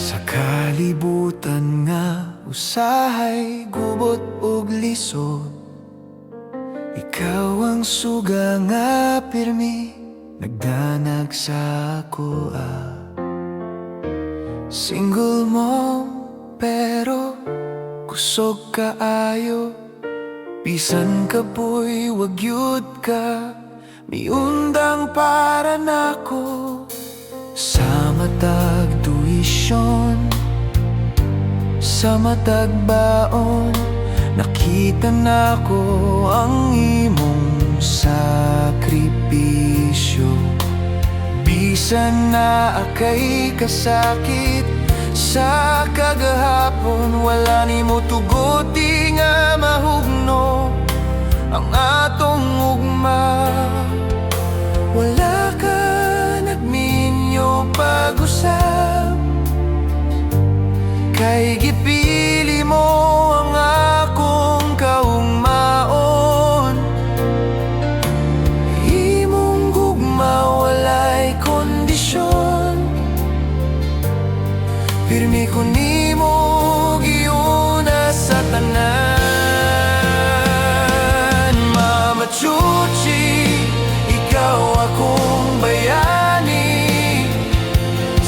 Sa kalibutan nga usahay gubot ug lisod, ikaw ang suga nga pirmi nagdanag sa akoa. Single mom pero kusog kaayo, bisan kapoy wag yud ka miundang para nako. Sa matag tuition, sa matag baon, nakita nako ang imong sakripisyo. Bisan na akay kasakit sa kagahapon, wala nimo tuguti nga mahugno ang atong ugma. Wala ka nagminyo pag-usap, kay gipili mo ang akong kaugmaon. Imong gugma walay kondisyon, pirmi ko nimo giuna sa tanan. Mama Chuchi, ikaw akong bayani.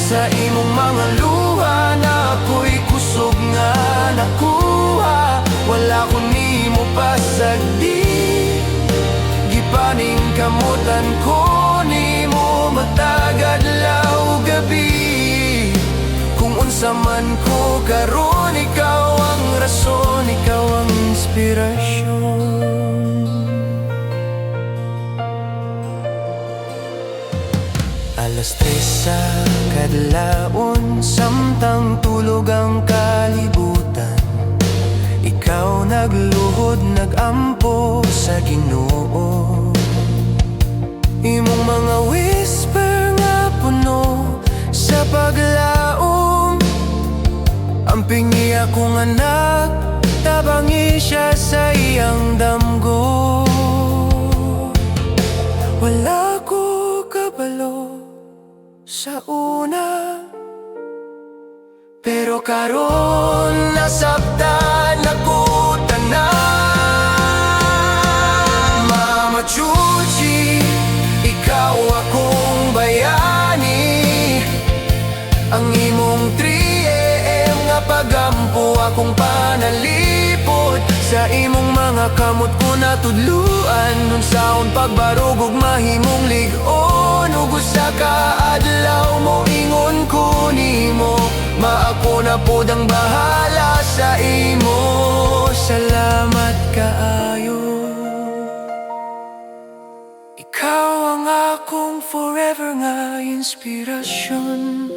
Sa imong mga luha na ako'y kusog nga nakuha. Wala ko nimo pasagdi, gipaning kamutan ko nimo matag adlaw gabi. Kung unsa man ko karon, ikaw ang rason, ikaw ang inspirasyon. Alas 3 sa kadlaon, samtang tulog ang kalibutan, ikaw nagluhod, nagampo sa Ginoo. Imong mga whisper nga puno sa paglaom, amping niya kong anak, tabangi siya sa iyang damgo. Wala ko kabalo sa una, pero karon nasabtan ako tanan. Mama Chuchi, ikaw akong bayani. Ang imong 3 AM nga pagampo akong panalipod. Sa imong mga kamot ko natudluan, nun saon pagbarog ug mahimong lig-on. Ug usa ka adlaw mo ingon ko nimo, maako na pod ang bahala sa imo. Salamat kaayo, ikaw ang akong forever nga inspirasyon.